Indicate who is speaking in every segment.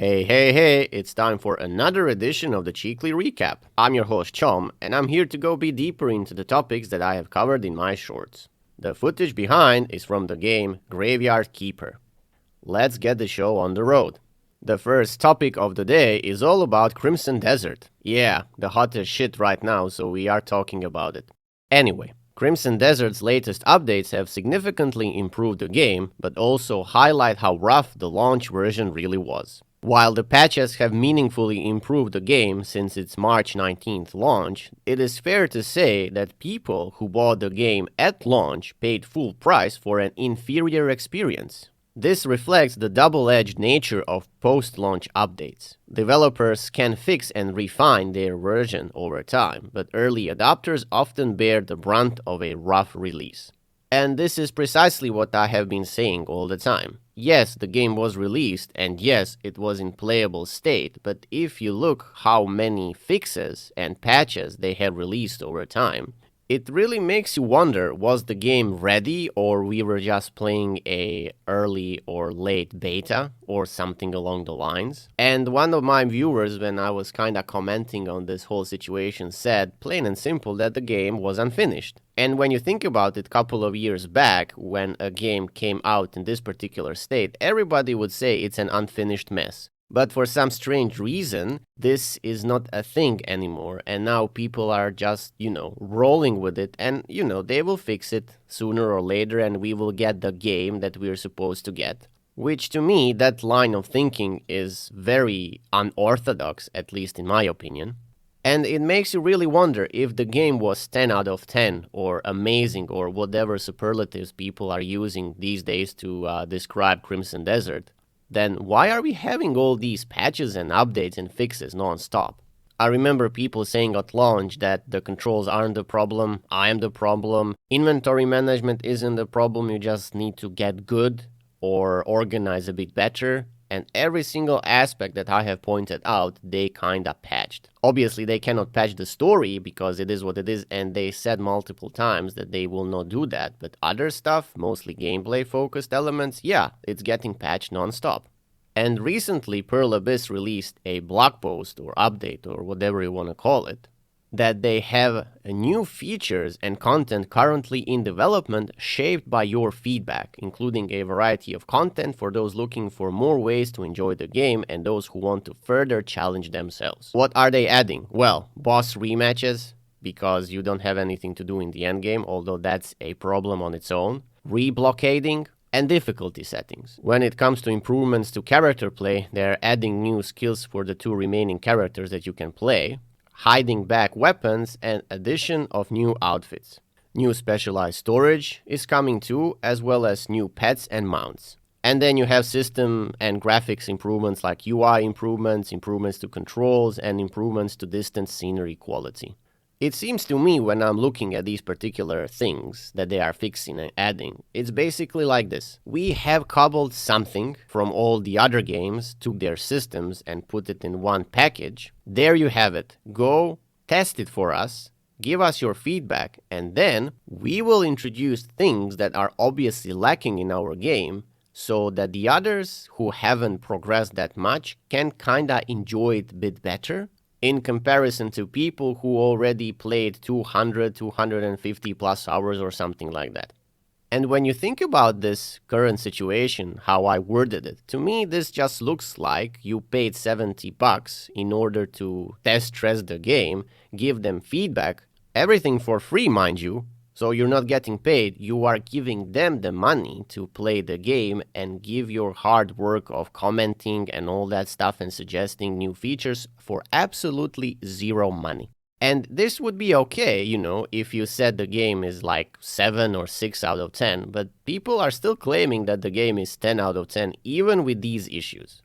Speaker 1: Hey, it's time for another edition of the Cseekly Recap. I'm your host Csomm, and I'm here to go be deeper into the topics that I have covered in my shorts. The footage behind is from the game Graveyard Keeper. Let's get the show on the road. The first topic of the day is all about Crimson Desert. Yeah, the hottest shit right now, so we are talking about it. Anyway, Crimson Desert's latest updates have significantly improved the game, but also highlight how rough the launch version really was. While the patches have meaningfully improved the game since its March 19th launch, it is fair to say that people who bought the game at launch paid full price for an inferior experience. This reflects the double-edged nature of post-launch updates. Developers can fix and refine their version over time, but early adopters often bear the brunt of a rough release. And this is precisely what I have been saying all the time. Yes, the game was released, and yes, it was in playable state, but if you look how many fixes and patches they have released over time, it really makes you wonder, was the game ready or we were just playing a early or late beta or something along the lines? And one of my viewers, when I was kinda commenting on this whole situation, said plain and simple that the game was unfinished. And when you think about it, a couple of years back, when a game came out in this particular state, everybody would say it's an unfinished mess. But for some strange reason, this is not a thing anymore, and now people are just, rolling with it, and, they will fix it sooner or later, and we will get the game that we're supposed to get. Which, to me, that line of thinking is very unorthodox, at least in my opinion. And it makes you really wonder if the game was 10 out of 10, or amazing, or whatever superlatives people are using these days to describe Crimson Desert. Then why are we having all these patches and updates and fixes non-stop? I remember people saying at launch that the controls aren't the problem, I am the problem, inventory management isn't the problem, you just need to get good or organize a bit better. And every single aspect that I have pointed out, they kinda patched. Obviously, they cannot patch the story because it is what it is, and they said multiple times that they will not do that. But other stuff, mostly gameplay-focused elements, yeah, it's getting patched non-stop. And recently, Pearl Abyss released a blog post or update or whatever you want to call it, that they have new features and content currently in development shaped by your feedback, including a variety of content for those looking for more ways to enjoy the game and those who want to further challenge themselves. What are they adding? Well, boss rematches, because you don't have anything to do in the endgame, although that's a problem on its own. Reblockading, and difficulty settings. When it comes to improvements to character play, they're adding new skills for the two remaining characters that you can play, hiding back weapons, and addition of new outfits. New specialized storage is coming too, as well as new pets and mounts. And then you have system and graphics improvements like UI improvements, improvements to controls, and improvements to distance scenery quality. It seems to me when I'm looking at these particular things that they are fixing and adding, it's basically like this. We have cobbled something from all the other games, took their systems and put it in one package. There you have it. Go test it for us, give us your feedback, and then we will introduce things that are obviously lacking in our game so that the others who haven't progressed that much can kinda enjoy it a bit better, in comparison to people who already played 200, 250 plus hours or something like that. And when you think about this current situation, how I worded it, to me this just looks like you paid $70 in order to test the game, give them feedback, everything for free mind you, so you're not getting paid, you are giving them the money to play the game and give your hard work of commenting and all that stuff and suggesting new features for absolutely zero money. And this would be okay, if you said the game is like 7 or 6 out of 10, but people are still claiming that the game is 10 out of 10 even with these issues.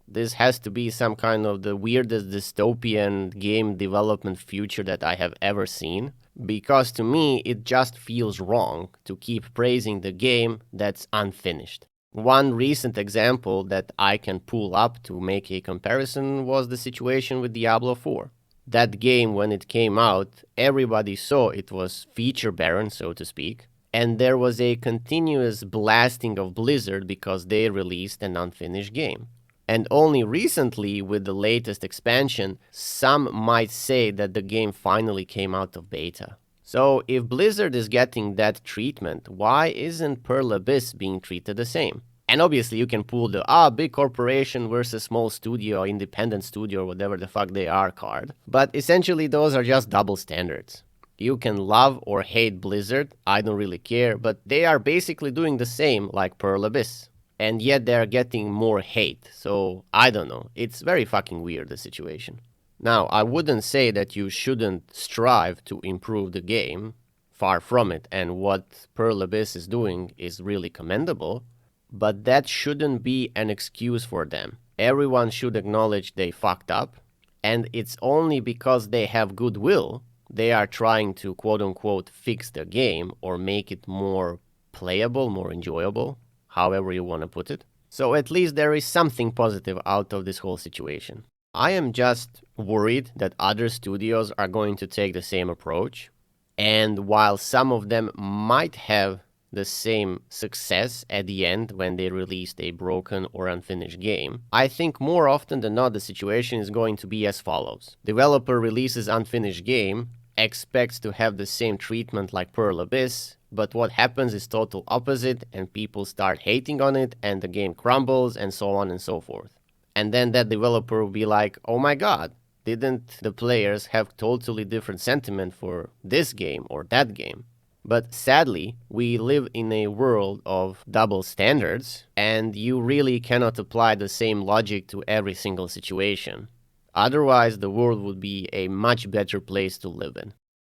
Speaker 1: This has to be some kind of the weirdest dystopian game development future that I have ever seen. Because to me, it just feels wrong to keep praising the game that's unfinished. One recent example that I can pull up to make a comparison was the situation with Diablo 4. That game, when it came out, everybody saw it was feature barren, so to speak, and there was a continuous blasting of Blizzard because they released an unfinished game. And only recently, with the latest expansion, some might say that the game finally came out of beta. So if Blizzard is getting that treatment, why isn't Pearl Abyss being treated the same? And obviously you can pull the big corporation versus small studio, independent studio, or whatever the fuck they are card. But essentially those are just double standards. You can love or hate Blizzard, I don't really care, but they are basically doing the same like Pearl Abyss. And yet they are getting more hate, so I don't know. It's very fucking weird, the situation. Now, I wouldn't say that you shouldn't strive to improve the game, far from it, and what Pearl Abyss is doing is really commendable, but that shouldn't be an excuse for them. Everyone should acknowledge they fucked up, and it's only because they have goodwill they are trying to quote-unquote fix the game or make it more playable, more enjoyable, however you want to put it. So at least there is something positive out of this whole situation. I am just worried that other studios are going to take the same approach, and while some of them might have the same success at the end when they released a broken or unfinished game, I think more often than not the situation is going to be as follows. Developer releases unfinished game, expects to have the same treatment like Pearl Abyss, but what happens is total opposite and people start hating on it and the game crumbles and so on and so forth. And then that developer will be like, oh my god, didn't the players have totally different sentiment for this game or that game? But sadly, we live in a world of double standards, and you really cannot apply the same logic to every single situation. Otherwise, the world would be a much better place to live in.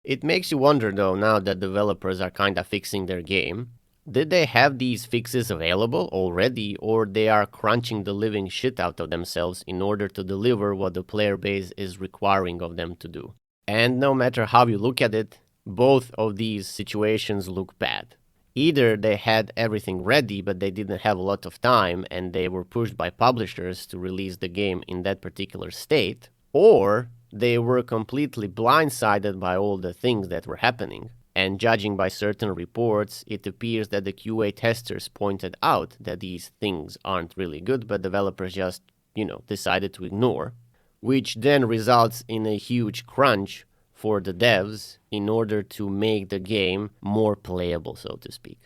Speaker 1: It makes you wonder though, now that developers are kinda fixing their game, did they have these fixes available already, or they are crunching the living shit out of themselves in order to deliver what the player base is requiring of them to do? And no matter how you look at it, both of these situations look bad. Either they had everything ready but they didn't have a lot of time and they were pushed by publishers to release the game in that particular state, or they were completely blindsided by all the things that were happening. And judging by certain reports, it appears that the QA testers pointed out that these things aren't really good, but developers just, decided to ignore, which then results in a huge crunch for the devs in order to make the game more playable, so to speak.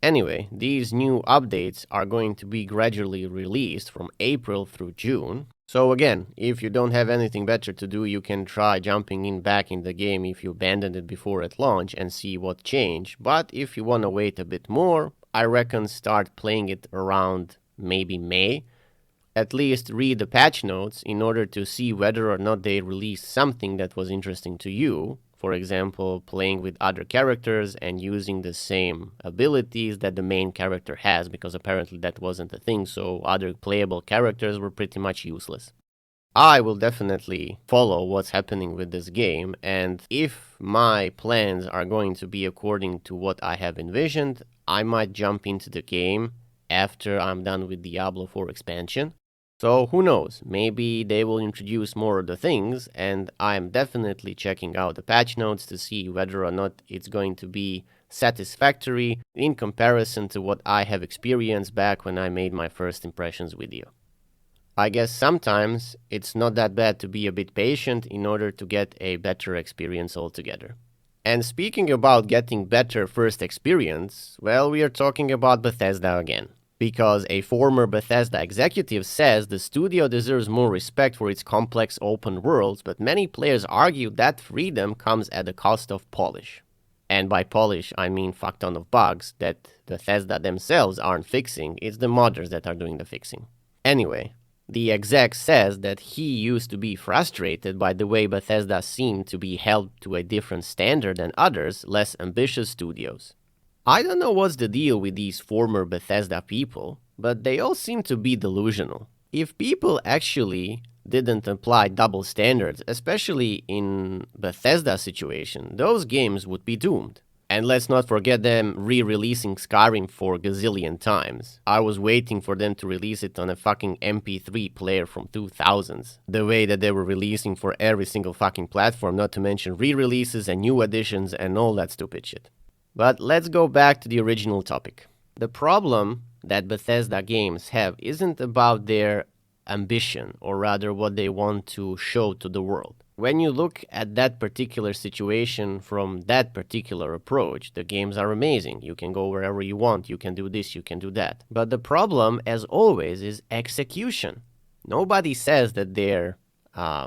Speaker 1: Anyway, these new updates are going to be gradually released from April through June. So again, if you don't have anything better to do, you can try jumping back in the game if you abandoned it before at launch and see what changed. But if you want to wait a bit more, I reckon start playing it around maybe May. At least read the patch notes in order to see whether or not they released something that was interesting to you. For example, playing with other characters and using the same abilities that the main character has, because apparently that wasn't a thing, so other playable characters were pretty much useless. I will definitely follow what's happening with this game, and if my plans are going to be according to what I have envisioned, I might jump into the game after I'm done with Diablo 4 expansion. So who knows, maybe they will introduce more of the things, and I'm definitely checking out the patch notes to see whether or not it's going to be satisfactory in comparison to what I have experienced back when I made my first impressions video. I guess sometimes it's not that bad to be a bit patient in order to get a better experience altogether. And speaking about getting better first experience, well, we are talking about Bethesda again. Because a former Bethesda executive says the studio deserves more respect for its complex open worlds, but many players argue that freedom comes at the cost of polish. And by polish, I mean fuck ton of bugs that Bethesda themselves aren't fixing, it's the modders that are doing the fixing. Anyway, the exec says that he used to be frustrated by the way Bethesda seemed to be held to a different standard than others, less ambitious studios. I don't know what's the deal with these former Bethesda people, but they all seem to be delusional. If people actually didn't apply double standards, especially in Bethesda's situation, those games would be doomed. And let's not forget them re-releasing Skyrim for gazillion times. I was waiting for them to release it on a fucking MP3 player from 2000s. The way that they were releasing for every single fucking platform, not to mention re-releases and new editions and all that stupid shit. But let's go back to the original topic. The problem that Bethesda games have isn't about their ambition, or rather what they want to show to the world. When you look at that particular situation from that particular approach, the games are amazing. You can go wherever you want, you can do this, you can do that. But the problem, as always, is execution. Nobody says that their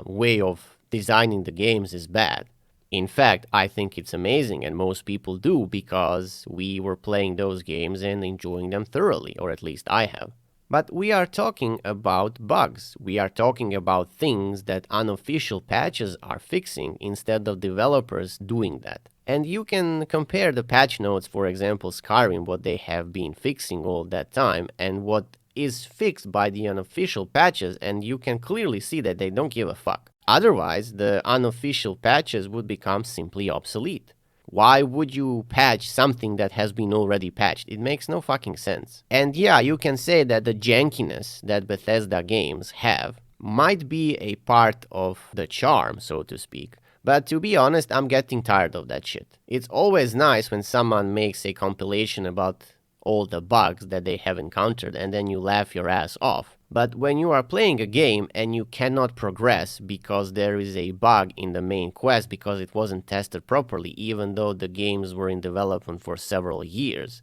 Speaker 1: way of designing the games is bad. In fact, I think it's amazing, and most people do, because we were playing those games and enjoying them thoroughly, or at least I have. But we are talking about bugs. We are talking about things that unofficial patches are fixing instead of developers doing that. And you can compare the patch notes, for example, Skyrim, what they have been fixing all that time, and what is fixed by the unofficial patches, and you can clearly see that they don't give a fuck. Otherwise, the unofficial patches would become simply obsolete. Why would you patch something that has been already patched? It makes no fucking sense. And yeah, you can say that the jankiness that Bethesda games have might be a part of the charm, so to speak. But to be honest, I'm getting tired of that shit. It's always nice when someone makes a compilation about all the bugs that they have encountered and then you laugh your ass off. But when you are playing a game and you cannot progress because there is a bug in the main quest because it wasn't tested properly, even though the games were in development for several years,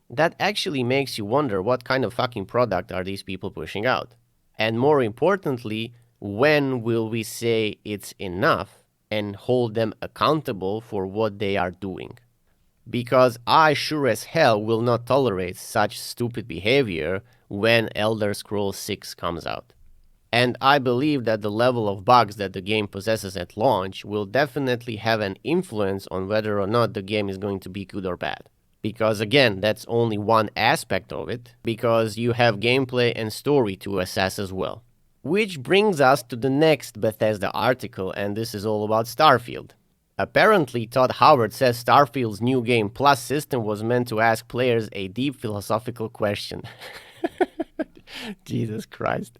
Speaker 1: that actually makes you wonder what kind of fucking product are these people pushing out? And more importantly, when will we say it's enough and hold them accountable for what they are doing? Because I sure as hell will not tolerate such stupid behavior when Elder Scrolls 6 comes out. And I believe that the level of bugs that the game possesses at launch will definitely have an influence on whether or not the game is going to be good or bad. Because again, that's only one aspect of it, because you have gameplay and story to assess as well. Which brings us to the next Bethesda article, and this is all about Starfield. Apparently, Todd Howard says Starfield's new Game Plus system was meant to ask players a deep philosophical question. Jesus Christ.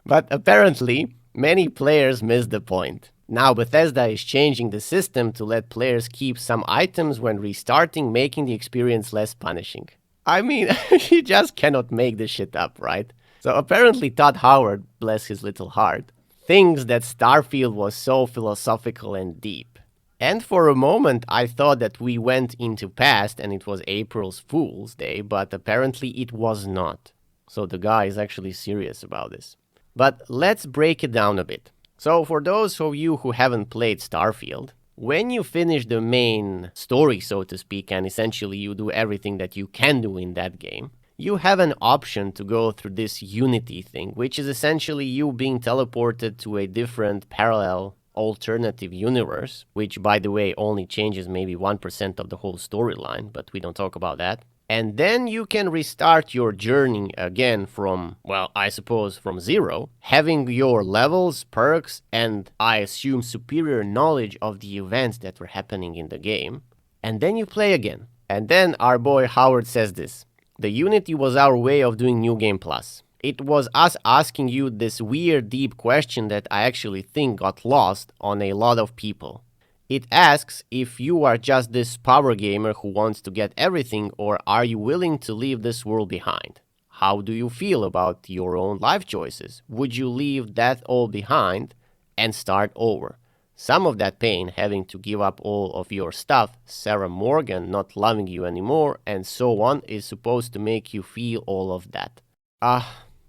Speaker 1: But apparently, many players missed the point. Now Bethesda is changing the system to let players keep some items when restarting, making the experience less punishing. I mean, you just cannot make this shit up, right? So apparently Todd Howard, bless his little heart, thinks that Starfield was so philosophical and deep. And for a moment I thought that we went into past and it was April's Fool's Day, but apparently it was not. So the guy is actually serious about this. But let's break it down a bit. So for those of you who haven't played Starfield, when you finish the main story, so to speak, and essentially you do everything that you can do in that game, you have an option to go through this Unity thing, which is essentially you being teleported to a different parallel alternative universe, which by the way only changes maybe 1% of the whole storyline, but we don't talk about that. And then you can restart your journey again from, well, I suppose from zero, having your levels, perks, and I assume superior knowledge of the events that were happening in the game. And then you play again. And then our boy Howard says this: the Unity was our way of doing New Game Plus. It was us asking you this weird deep question that I actually think got lost on a lot of people. It asks if you are just this power gamer who wants to get everything, or are you willing to leave this world behind? How do you feel about your own life choices? Would you leave that all behind and start over? Some of that pain, having to give up all of your stuff, Sarah Morgan not loving you anymore, and so on, is supposed to make you feel all of that.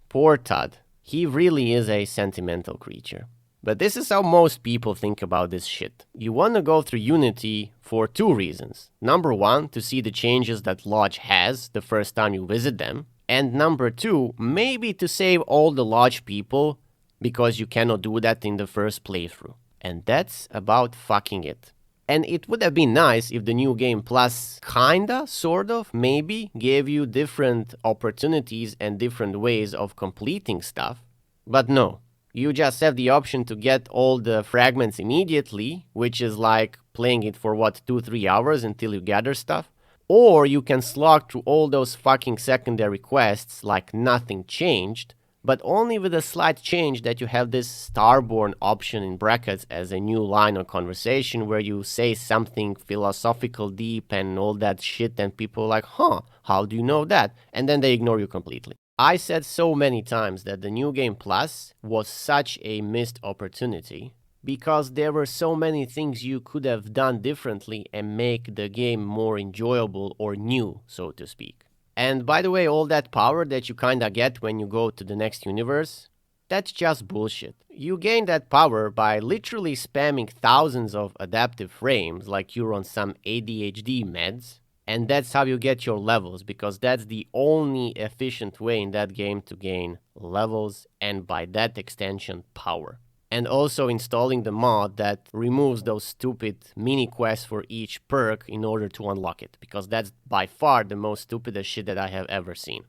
Speaker 1: Poor Todd. He really is a sentimental creature. But this is how most people think about this shit. You want to go through Unity for two reasons. Number one, to see the changes that Lodge has the first time you visit them. And number two, maybe to save all the Lodge people, because you cannot do that in the first playthrough. And that's about fucking it. And it would have been nice if the New Game Plus kinda, sort of, maybe, gave you different opportunities and different ways of completing stuff. But no. You just have the option to get all the fragments immediately, which is like playing it for 2-3 hours until you gather stuff. Or you can slog through all those fucking secondary quests like nothing changed, but only with a slight change that you have this Starborn option in brackets as a new line of conversation where you say something philosophical deep and all that shit and people are like, huh, how do you know that? And then they ignore you completely. I said so many times that the New Game Plus was such a missed opportunity because there were so many things you could have done differently and make the game more enjoyable or new, so to speak. And by the way, all that power that you kinda get when you go to the next universe, that's just bullshit. You gain that power by literally spamming thousands of adaptive frames like you're on some ADHD meds, and that's how you get your levels, because that's the only efficient way in that game to gain levels and by that extension, power. And also installing the mod that removes those stupid mini quests for each perk in order to unlock it, because that's by far the most stupidest shit that I have ever seen.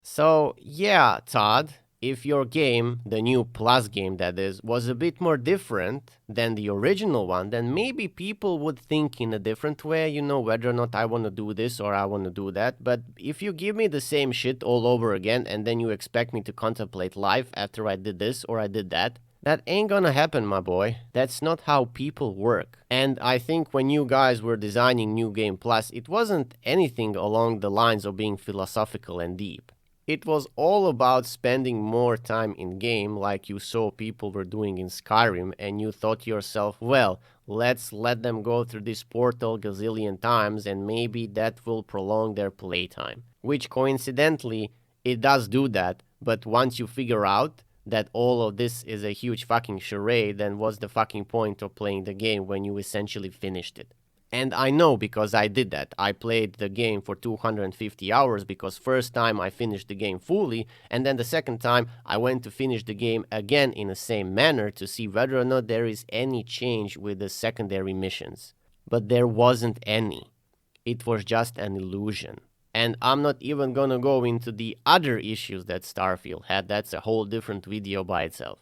Speaker 1: So yeah, Todd, if your game, the new Plus game that is, was a bit more different than the original one, then maybe people would think in a different way, whether or not I want to do this or I want to do that. But if you give me the same shit all over again and then you expect me to contemplate life after I did this or I did that, that ain't gonna happen, my boy. That's not how people work. And I think when you guys were designing New Game Plus, it wasn't anything along the lines of being philosophical and deep. It was all about spending more time in game like you saw people were doing in Skyrim, and you thought to yourself, well, let's let them go through this portal gazillion times and maybe that will prolong their playtime. Which coincidentally, it does do that, but once you figure out that all of this is a huge fucking charade, then what's the fucking point of playing the game when you essentially finished it? And I know because I did that. I played the game for 250 hours because first time I finished the game fully, and then the second time I went to finish the game again in the same manner to see whether or not there is any change with the secondary missions. But there wasn't any. It was just an illusion. And I'm not even gonna go into the other issues that Starfield had. That's a whole different video by itself.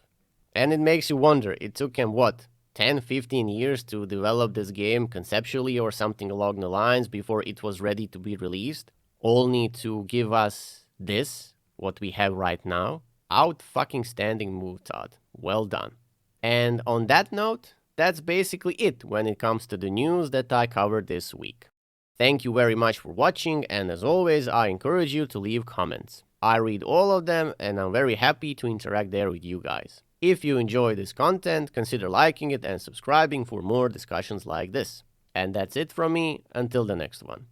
Speaker 1: And it makes you wonder, it took him what? 10, 15 years to develop this game conceptually or something along the lines before it was ready to be released, only to give us this, what we have right now. Out fucking standing move, Todd. Well done. And on that note, that's basically it when it comes to the news that I covered this week. Thank you very much for watching, and as always, I encourage you to leave comments. I read all of them, and I'm very happy to interact there with you guys. If you enjoy this content, consider liking it and subscribing for more discussions like this. And that's it from me, until the next one.